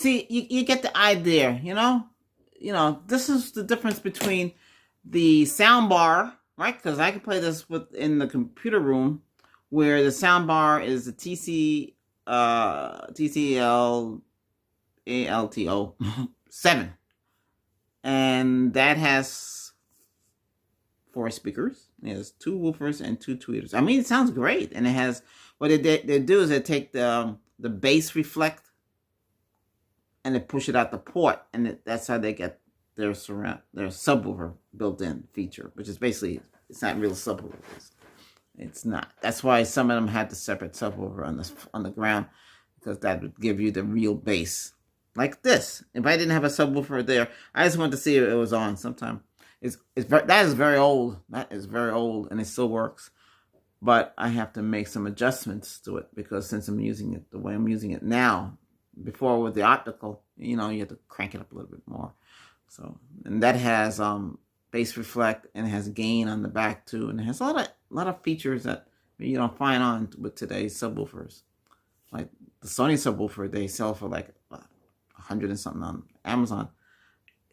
see, you get the idea, this is the difference between the sound bar, right? Because I can play this in the computer room, where the sound bar is the TCL ALTO 7, and that has 4 speakers. It has 2 woofers and 2 tweeters. I mean, it sounds great, and it has what they do is they take the bass reflect and they push it out the port, and that's how they get their subwoofer built-in feature, which is basically, it's not real subwoofers. It's not. That's why some of them had the separate subwoofer on the ground, because that would give you the real bass. Like this. If I didn't have a subwoofer there, I just wanted to see if it was on sometime. That is very old. That is very old, and it still works. But I have to make some adjustments to it, because since I'm using it the way I'm using it now, before with the optical, you have to crank it up a little bit more. So, and that has bass reflect, and it has gain on the back too, and it has a lot of features that you don't find on with today's subwoofers. Like the Sony subwoofer, they sell for like $100 and something on Amazon.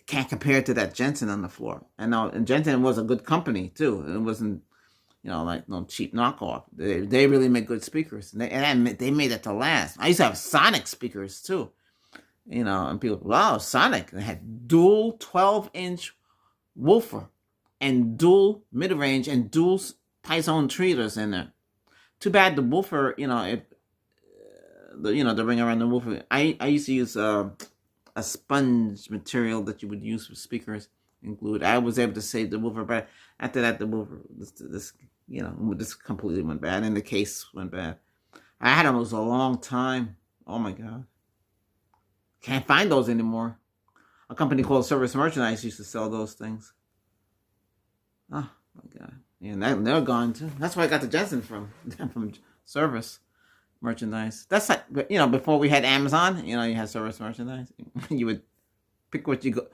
Can't compare to that Jensen on the floor. And Jensen was a good company too. It wasn't, like no cheap knockoff. They really make good speakers. And they made it to last. I used to have Sonic speakers too. And people, wow, Sonic. They had dual 12-inch woofer and dual mid-range and dual Python tweeters in there. Too bad the woofer, the ring around the woofer. I used to use a sponge material that you would use for speakers and glued. I was able to save the woofer, but after that, the woofer, this completely went bad, and the case went bad. I had those a long time. Oh my God. Can't find those anymore. A company called Service Merchandise used to sell those things. Oh my God. And they're gone too. That's where I got the Jensen from Service Merchandise. That's like, before we had Amazon, you had Service Merchandise. You would pick what you go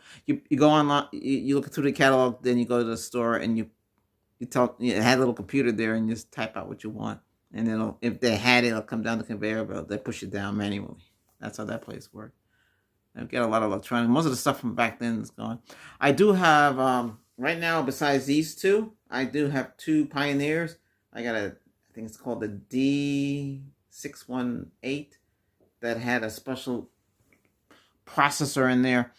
online, you look through the catalog, then you go to the store, and you had a little computer there, and you just type out what you want. And then if they had it, it'll come down the conveyor belt. They push it down manually. That's how that place worked. I get a lot of electronics. Most of the stuff from back then is gone. I do have, right now, besides these two, I do have 2 Pioneers. I think it's called the D618 that had a special processor in there.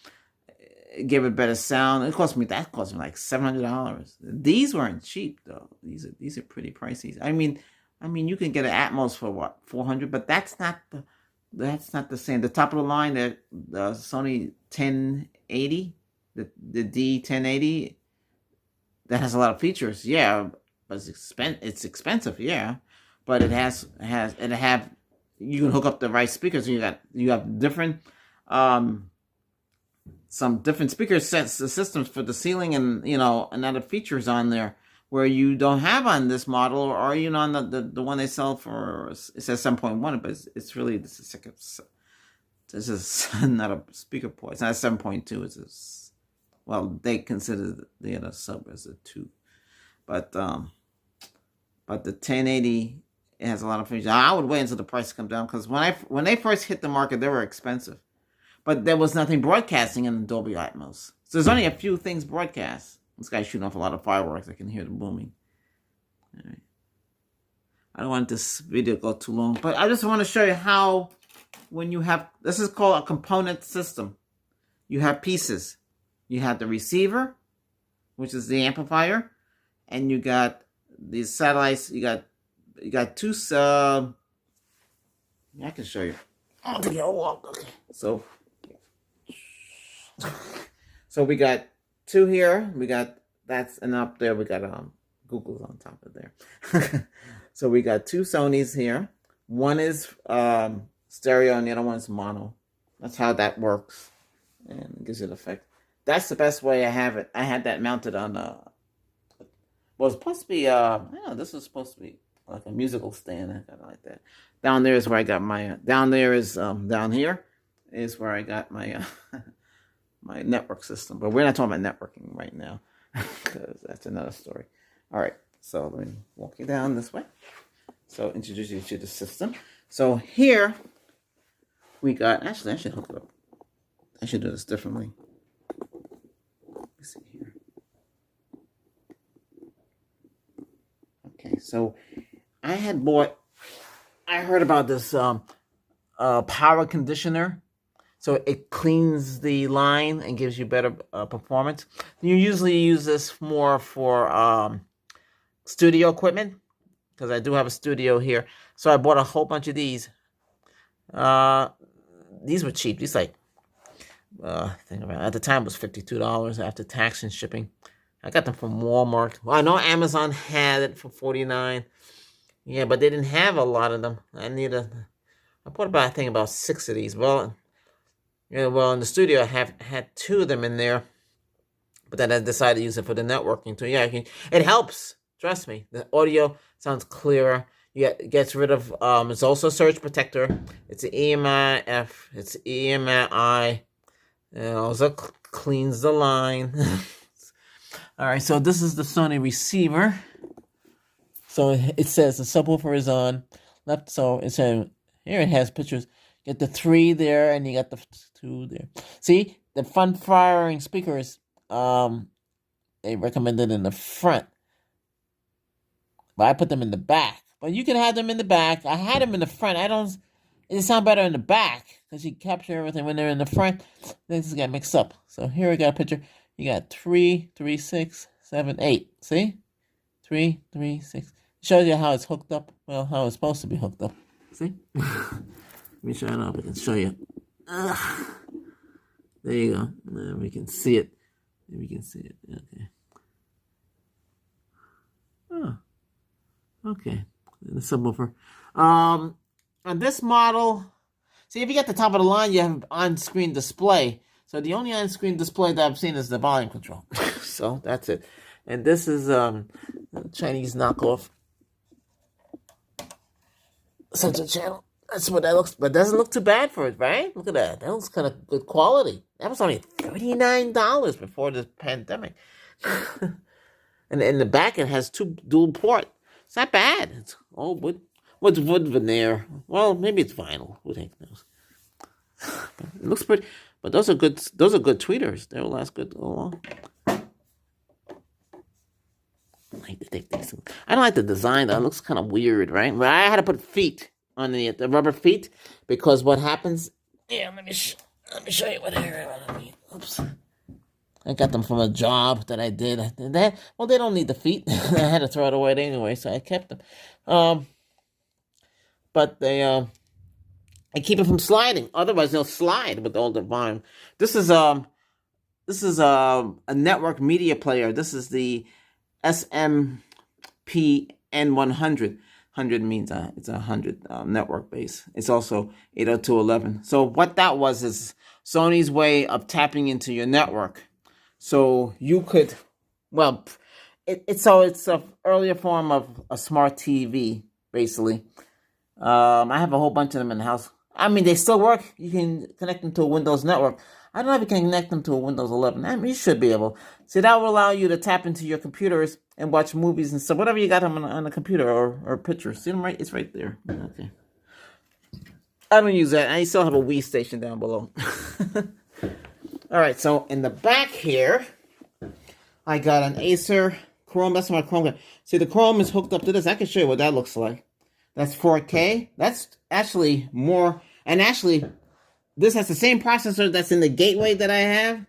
It gave it better sound. That cost me like $700. These weren't cheap though. These are pretty pricey. I mean you can get an Atmos for what, $400, but that's not the same. The top of the line, the Sony 1080, the D1080, that has a lot of features. Yeah, but it's expensive. Yeah, but you can hook up the right speakers. You have different some different speaker sets, the systems for the ceiling, and and other features on there where you don't have on this model, or on the one they sell for. It says 7.1, but it's really this is not a speaker port. It's not a 7.2. They consider the other sub as a 2, but the 1080, it has a lot of features. I would wait until the price come down, because when they first hit the market, they were expensive. But there was nothing broadcasting in Dolby Atmos. So there's only a few things broadcast. This guy's shooting off a lot of fireworks. I can hear the booming. All right. I don't want this video to go too long, but I just want to show you how, when you have, this is called a component system. You have pieces. You have the receiver, which is the amplifier, and you got these satellites. You got 2 I can show you. Okay. So we got 2 here. We got and up there we got Google's on top of there. So we got 2 Sonys here. One is stereo, and the other one's mono. That's how that works, and it gives it effect. That's the best way I have it. I had that mounted on it's supposed to be this is supposed to be like a musical stand. I got it like that. Down there is where I got my down here is where I got my my network system. But we're not talking about networking right now, because that's another story. All right, so let me walk you down this way. So introduce you to the system. So here we got, actually I should hook it up I should do this differently. Let's see here. Okay, so I heard about this power conditioner. So it cleans the line and gives you better performance. You usually use this more for studio equipment, because I do have a studio here. So I bought a whole bunch of these. These were cheap. These at the time it was $52 after tax and shipping. I got them from Walmart. Well, I know Amazon had it for $49. Yeah, but they didn't have a lot of them. I bought about 6 of these. Well, in the studio I had 2 of them in there, but then I decided to use it for the networking too. Yeah, it helps. Trust me, the audio sounds clearer. It gets rid of. It's also a surge protector. It's an EMI. It's EMI. It also cleans the line. All right, so this is the Sony receiver. So it says the subwoofer is on left. So it says here it has pictures. You get the 3 there, and you got the 2 there. See, the front firing speakers, they recommended in the front, but I put them in the back. But you can have them in the back. I had them in the front. It sound better in the back because you capture everything when they're in the front. Things get mixed up. So here we got a picture. You got 3, 3, 6, 7, 8. See? 3, 3, 6. Shows you how it's hooked up. Well, how it's supposed to be hooked up. See? Let me show it up. I can show you. There you go. We can see it. Okay. Oh. Okay. The subwoofer. On this model, see, if you get the top of the line, you have on-screen display. So the only on-screen display that I've seen is the volume control. So that's it. And this is a Chinese knockoff Central Channel. That's what that looks, but it doesn't look too bad for it, right? Look at that. That looks kind of good quality. That was only $39 before the pandemic. And in the back, it has 2 dual port. It's not bad. It's all wood. What's wood veneer? Well, maybe it's vinyl. Who the heck knows? It looks pretty. But those are good. Those are good tweeters. They'll last good long. I like to take these. I don't like the design. That looks kind of weird, right? But I had to put feet on the rubber feet because what happens? Yeah, let me show you what I oops. I got them from a job that I did. They don't need the feet. I had to throw it away anyway, so I kept them. But they I keep it from sliding. Otherwise, they'll slide with all the volume. This is a network media player. This is the SMP N100. 100 means it's 100 network base. It's also 802.11. So what that was is Sony's way of tapping into your network. So you could, well, it's a earlier form of a smart TV, basically. I have a whole bunch of them in the house. I mean, they still work. You can connect them to a Windows network. I don't know if you can connect them to a Windows 11. I mean, you should be able. So that will allow you to tap into your computers and watch movies and stuff. Whatever you got on the computer or pictures. See them right? It's right there. Okay. I don't use that. I still have a Wii station down below. All right. So in the back here, I got an Acer Chrome. That's my Chrome. See, the Chrome is hooked up to this. I can show you what that looks like. That's 4K. That's actually more. And actually, this has the same processor that's in the gateway that I have.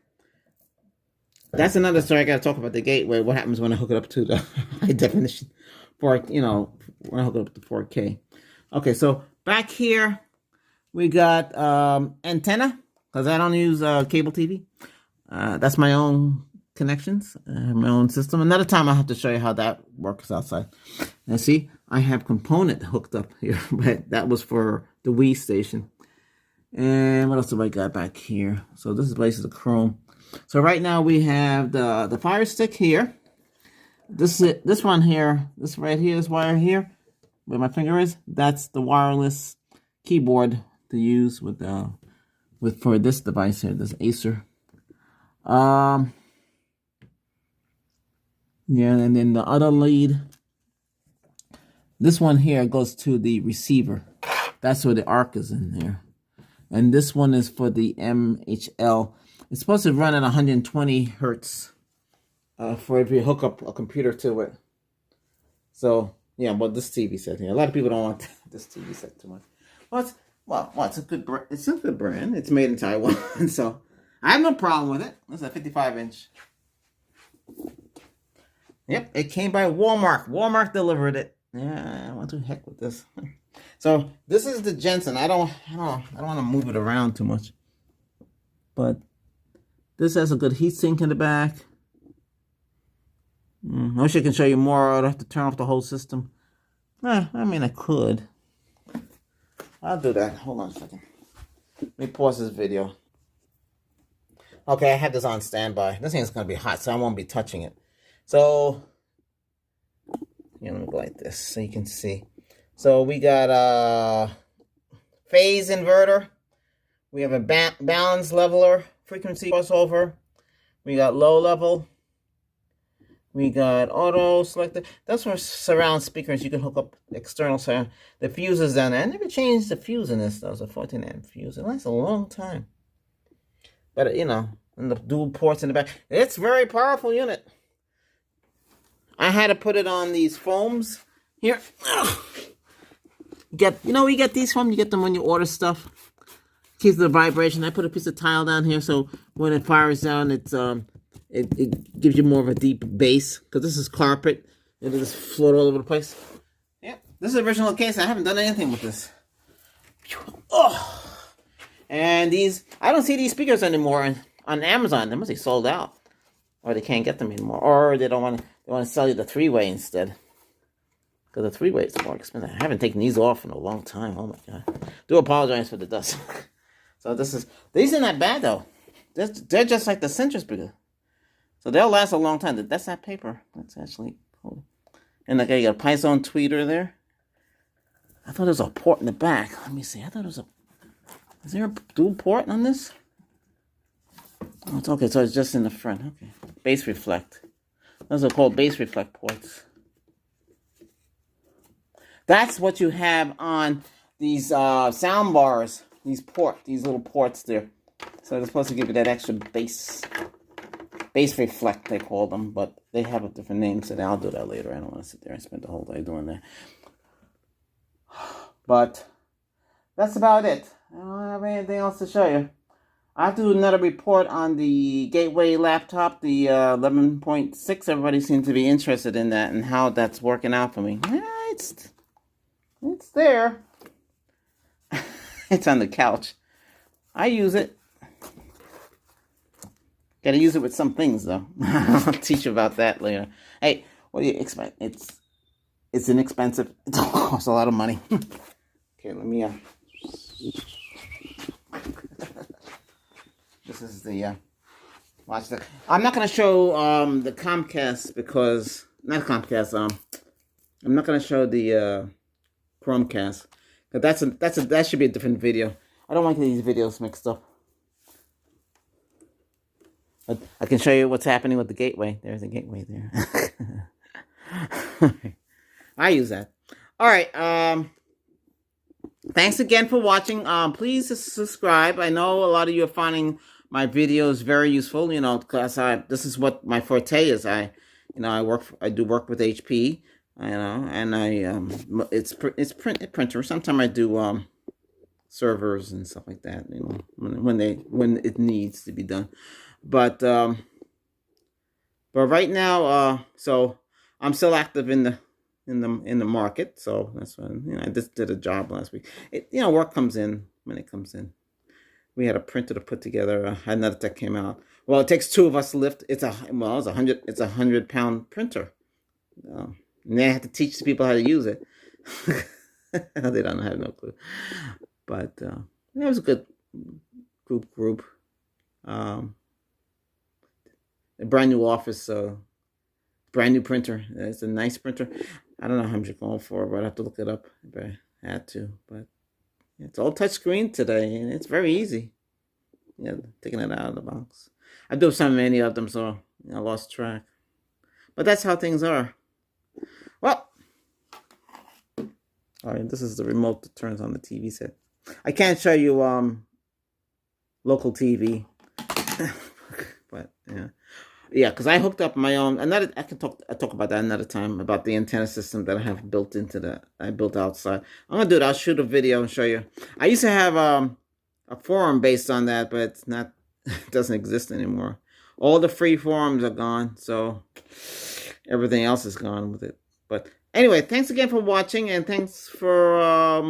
That's another story. I got to talk about the gateway. What happens when I hook it up to the high definition? When I hook it up to 4K. Okay, so back here, we got antenna, because I don't use cable TV. That's my own connections, my own system. Another time I'll have to show you how that works outside. And see, I have component hooked up here, but that was for the Wii station. And what else have I got back here? So this is basically the Chrome. So right now we have the Fire Stick here. This one here, this right here, this wire here, where my finger is, that's the wireless keyboard to use for this device here, this Acer. Yeah, and then the other lead, this one here goes to the receiver. That's where the ARC is in there. And this one is for the MHL. It's supposed to run at 120 hertz for if you hook up a computer to it. So, yeah, but this TV set here. A lot of people don't want this TV set too much. Well, it's a good brand. It's a good brand. It's made in Taiwan, so I have no problem with it. It's a 55-inch. Yep, it came by Walmart. Walmart delivered it. Yeah, I want to heck with this. So this is the Jensen. I don't want to move it around too much. But this has a good heatsink in the back. I wish I could show you more. I'd have to turn off the whole system. I mean, I could. I'll do that. Hold on a second. Let me pause this video. Okay, I have this on standby. This thing's going to be hot, so I won't be touching it. So, let me go like this so you can see. So, we got a phase inverter. We have a balance leveler, frequency crossover. We got low level. We got auto selected. That's for surround speakers. You can hook up external sound. The fuse is down there. I never changed the fuse in this. That was a 14 amp fuse. It lasts a long time. But, and the dual ports in the back. It's a very powerful unit. I had to put it on these foams here. You get these from? You get them when you order stuff. Keeps the vibration. I put a piece of tile down here so when it fires down, it's it gives you more of a deep bass, because this is carpet. It'll just float all over the place. Yep, this is the original case. I haven't done anything with this. Oh, and these, I don't see these speakers anymore on Amazon. They must be sold out, or they can't get them anymore, or they don't want to. They want to sell you the 3-way instead, because the 3-way is more expensive. I haven't taken these off in a long time. Oh my god! Do apologize for the dust. So these are not bad though. They're just like the Centra speaker. So they'll last a long time. That's that paper. That's actually cool. And like you got a Python tweeter there. I thought there was a port in the back. Let me see. I thought it was is there a dual port on this? Oh, it's okay. So it's just in the front. Okay. Bass reflect. Those are called bass reflect ports. That's what you have on these sound bars. These little ports there. So they're supposed to give you that extra bass reflect, they call them, but they have a different name, so I'll do that later. I don't want to sit there and spend the whole day doing that. But that's about it. I don't have anything else to show you. I have to do another report on the Gateway laptop, the 11.6. Everybody seems to be interested in that and how that's working out for me. Yeah, it's there. It's on the couch. I use it. Gotta use it with some things, though. I'll teach you about that later. Hey, what do you expect? It's inexpensive. It costs a lot of money. Okay, let me, this is the, watch that. I'm not gonna show, the Comcast because, not Comcast, I'm not gonna show the, Chromecast. But that should be a different video. I don't want these videos mixed up. I can show you what's happening with the gateway. There's a gateway there. I use that. All right. Thanks again for watching. Please subscribe. I know a lot of you are finding my videos very useful. Because this is what my forte is. I do work with HP. And it's printer. Sometimes I do servers and stuff like that. When it needs to be done. But right now, so I'm still active in the market. So that's when I just did a job last week. Work comes in when it comes in. We had a printer to put together. Another tech came out. Well, it takes two of us to lift. It's a 100-pound printer. And they have to teach the people how to use it. They don't have no clue. But it was a good group. A brand new office, brand new printer. It's a nice printer. I don't know how much you're going for, but I have to look it up if I had to. But it's all touchscreen today, and it's very easy. Taking it out of the box. I do so many of them, so I lost track. But that's how things are. Well, all right. This is the remote that turns on the TV set. I can't show you local TV. But yeah, because I hooked up my own. Another, I talk about that another time, about the antenna system that I have built into I built outside. I'm gonna do it. I'll shoot a video and show you. I used to have a forum based on that, but it's not. It doesn't exist anymore. All the free forums are gone, so everything else is gone with it. But anyway, thanks again for watching, and thanks for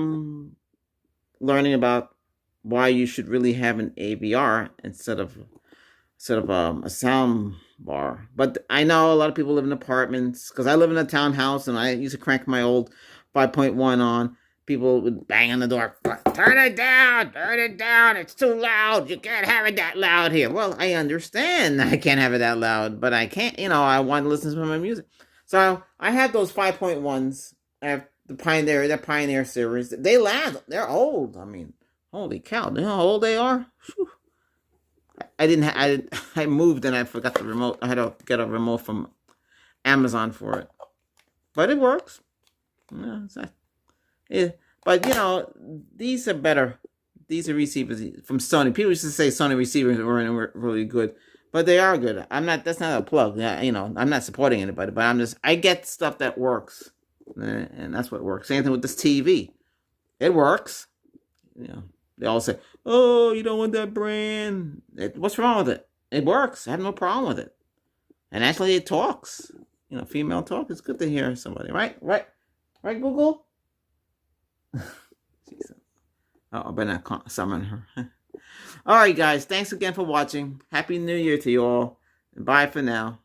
learning about why you should really have an AVR instead of a sound bar. But I know a lot of people live in apartments, because I live in a townhouse, and I used to crank my old 5.1 on. People would bang on the door. Turn it down, it's too loud. You can't have it that loud here. Well, I understand I can't have it that loud, but I can't, I want to listen to my music. So I have those 5.1s. I have the Pioneer series. They last. They're old. I mean, holy cow. Do you know how old they are? Whew. I moved and I forgot the remote. I had to get a remote from Amazon for it. But it works. But these are better. These are receivers from Sony. People used to say Sony receivers weren't really good, but they are good. That's not a plug. I'm not supporting anybody, but I get stuff that works. And that's what works. Same thing with this TV. It works. They all say, "Oh, you don't want that brand." What's wrong with it? It works. I have no problem with it. And actually, it talks. Female talk. It's good to hear somebody, right? Right, Google. I better not summon her. All right, guys. Thanks again for watching. Happy New Year to you all. And bye for now.